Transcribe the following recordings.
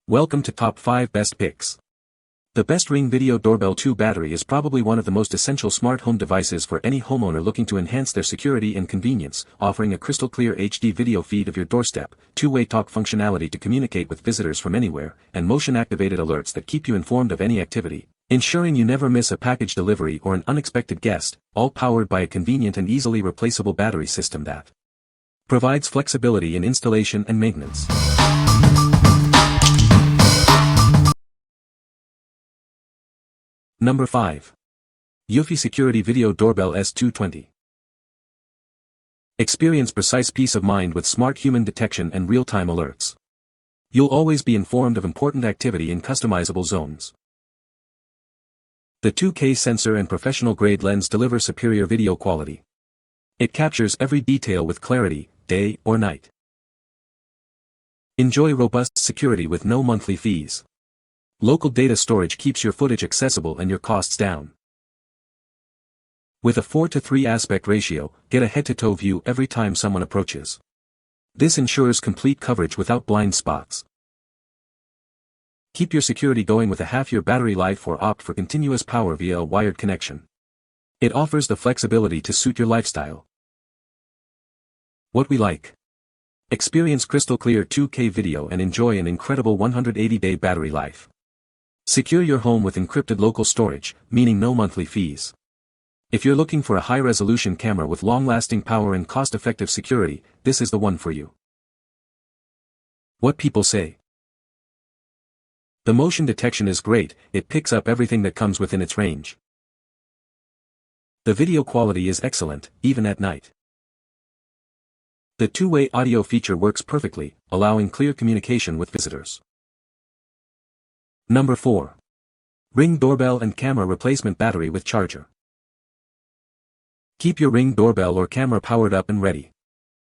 Welcome to Top 5 Best Picks. The best Ring Video Doorbell 2 battery is probably one of the most essential smart home devices for any homeowner looking to enhance their security and convenience, offering a crystal clear HD video feed of your doorstep, two-way talk functionality to communicate with visitors from anywhere, and motion-activated alerts that keep you informed of any activity, ensuring you never miss a package delivery or an unexpected guest, all powered by a convenient and easily replaceable battery system that provides flexibility in installation and maintenance. Number 5. EUFY Security Video Doorbell S220. Experience precise peace of mind with smart human detection and real-time alerts. You'll always be informed of important activity in customizable zones. The 2K sensor and professional-grade lens deliver superior video quality. It captures every detail with clarity, day or night. Enjoy robust security with no monthly fees. Local data storage keeps your footage accessible and your costs down. With a 4:3 aspect ratio, get a head-to-toe view every time someone approaches. This ensures complete coverage without blind spots. Keep your security going with a half-year battery life or opt for continuous power via a wired connection. It offers the flexibility to suit your lifestyle. What we like. Experience crystal clear 2K video and enjoy an incredible 180-day battery life. Secure your home with encrypted local storage, meaning no monthly fees. If you're looking for a high-resolution camera with long-lasting power and cost-effective security, this is the one for you. What people say. The motion detection is great, it picks up everything that comes within its range. The video quality is excellent, even at night. The two-way audio feature works perfectly, allowing clear communication with visitors. Number 4. Ring Doorbell and Camera Replacement Battery with Charger. Keep your Ring doorbell or camera powered up and ready.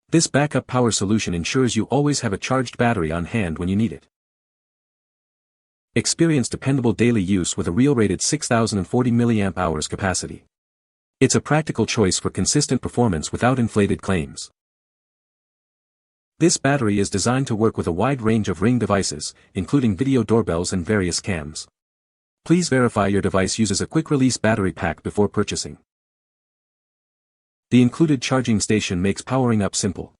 This backup power solution ensures you always have a charged battery on hand when you need it. Experience dependable daily use with a real-rated 6040 mAh capacity. It's a practical choice for consistent performance without inflated claims. This battery is designed to work with a wide range of Ring devices, including video doorbells and various cams. Please verify your device uses a quick-release battery pack before purchasing. The included charging station makes powering up simple.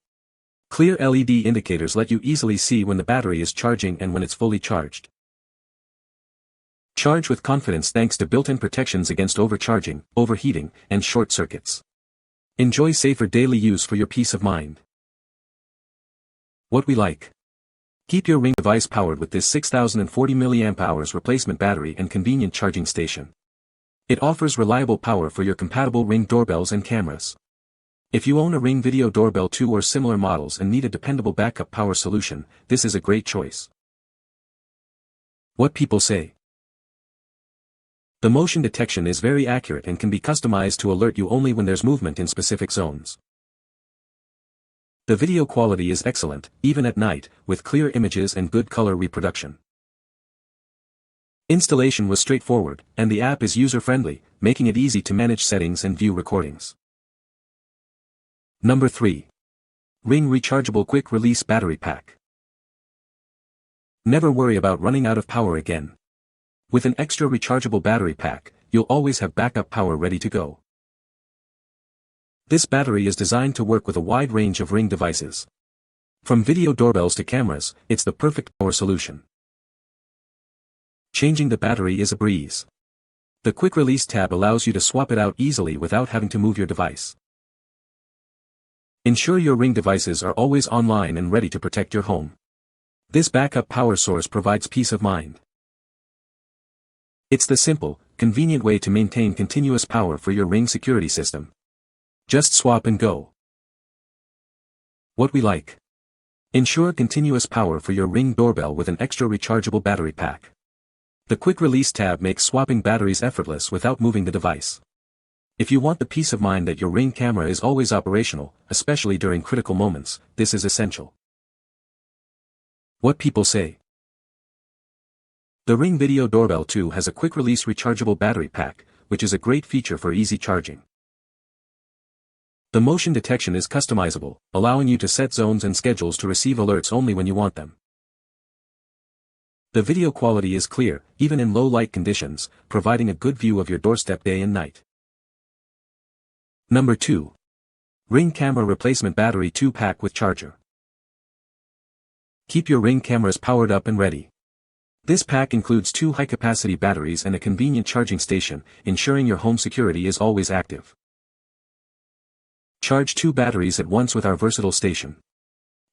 Clear LED indicators let you easily see when the battery is charging and when it's fully charged. Charge with confidence thanks to built-in protections against overcharging, overheating, and short circuits. Enjoy safer daily use for your peace of mind. What we like. Keep your Ring device powered with this 6040 mAh replacement battery and convenient charging station. It offers reliable power for your compatible Ring doorbells and cameras. If you own a Ring Video Doorbell 2 or similar models and need a dependable backup power solution, this is a great choice. What people say. The motion detection is very accurate and can be customized to alert you only when there's movement in specific zones. The video quality is excellent, even at night, with clear images and good color reproduction. Installation was straightforward, and the app is user-friendly, making it easy to manage settings and view recordings. Number 3. Ring Rechargeable Quick Release Battery Pack. Never worry about running out of power again. With an extra rechargeable battery pack, you'll always have backup power ready to go. This battery is designed to work with a wide range of Ring devices. From video doorbells to cameras, it's the perfect power solution. Changing the battery is a breeze. The quick release tab allows you to swap it out easily without having to move your device. Ensure your Ring devices are always online and ready to protect your home. This backup power source provides peace of mind. It's the simple, convenient way to maintain continuous power for your Ring security system. Just swap and go. What we like. Ensure continuous power for your Ring doorbell with an extra rechargeable battery pack. The quick release tab makes swapping batteries effortless without moving the device. If you want the peace of mind that your Ring camera is always operational, especially during critical moments, this is essential. What people say. The Ring Video Doorbell 2 has a quick release rechargeable battery pack, which is a great feature for easy charging. The motion detection is customizable, allowing you to set zones and schedules to receive alerts only when you want them. The video quality is clear, even in low light conditions, providing a good view of your doorstep day and night. Number 2. Ring Camera Replacement Battery 2-Pack with Charger. Keep your Ring cameras powered up and ready. This pack includes 2 high-capacity batteries and a convenient charging station, ensuring your home security is always active. Charge 2 batteries at once with our versatile station.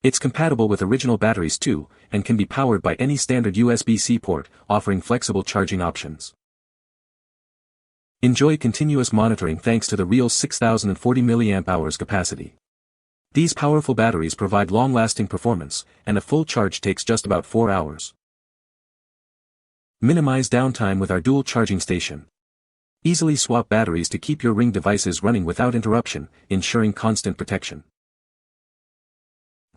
It's compatible with original batteries too, and can be powered by any standard USB-C port, offering flexible charging options. Enjoy continuous monitoring thanks to the real 6040 mAh capacity. These powerful batteries provide long-lasting performance, and a full charge takes just about 4 hours. Minimize downtime with our dual charging station. Easily swap batteries to keep your Ring devices running without interruption, ensuring constant protection.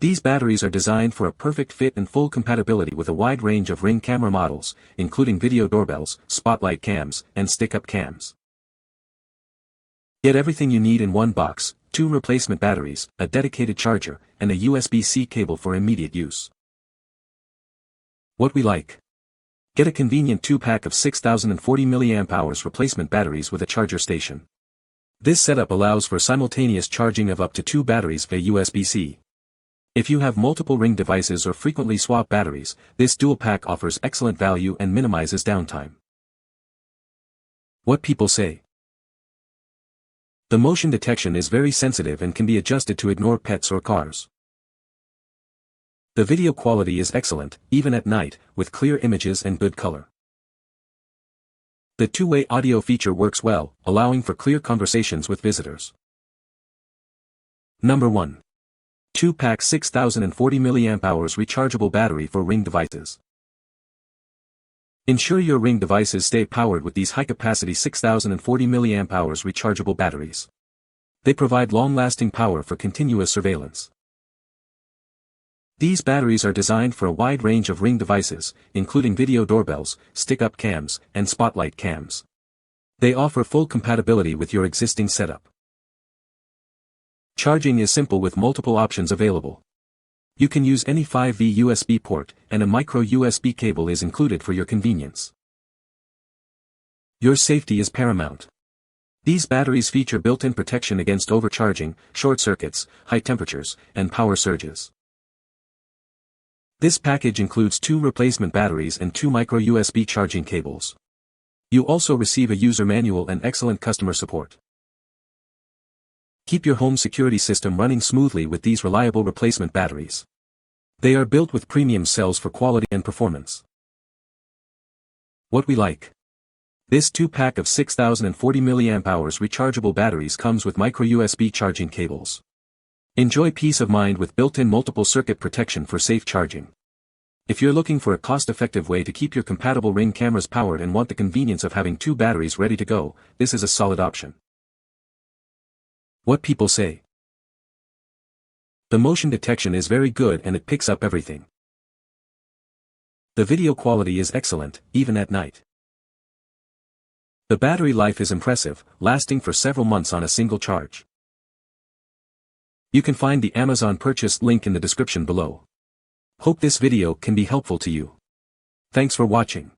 These batteries are designed for a perfect fit and full compatibility with a wide range of Ring camera models, including video doorbells, spotlight cams, and stick-up cams. Get everything you need in one box: 2 replacement batteries, a dedicated charger, and a USB-C cable for immediate use. What we like. Get a convenient 2-pack of 6040 mAh replacement batteries with a charger station. This setup allows for simultaneous charging of up to 2 batteries via USB-C. If you have multiple Ring devices or frequently swap batteries, this dual pack offers excellent value and minimizes downtime. What people say. The motion detection is very sensitive and can be adjusted to ignore pets or cars. The video quality is excellent, even at night, with clear images and good color. The two-way audio feature works well, allowing for clear conversations with visitors. Number 1. 2-pack 6040 mAh rechargeable battery for Ring devices. Ensure your Ring devices stay powered with these high-capacity 6040 mAh rechargeable batteries. They provide long-lasting power for continuous surveillance. These batteries are designed for a wide range of Ring devices, including video doorbells, stick-up cams, and spotlight cams. They offer full compatibility with your existing setup. Charging is simple with multiple options available. You can use any 5V USB port, and a micro USB cable is included for your convenience. Your safety is paramount. These batteries feature built-in protection against overcharging, short circuits, high temperatures, and power surges. This package includes 2 replacement batteries and 2 micro USB charging cables. You also receive a user manual and excellent customer support. Keep your home security system running smoothly with these reliable replacement batteries. They are built with premium cells for quality and performance. What we like. This 2-pack of 6040 mAh rechargeable batteries comes with micro USB charging cables. Enjoy peace of mind with built-in multiple circuit protection for safe charging. If you're looking for a cost-effective way to keep your compatible Ring cameras powered and want the convenience of having 2 batteries ready to go, this is a solid option. What people say. The motion detection is very good and it picks up everything. The video quality is excellent, even at night. The battery life is impressive, lasting for several months on a single charge. You can find the Amazon purchase link in the description below. Hope this video can be helpful to you. Thanks for watching.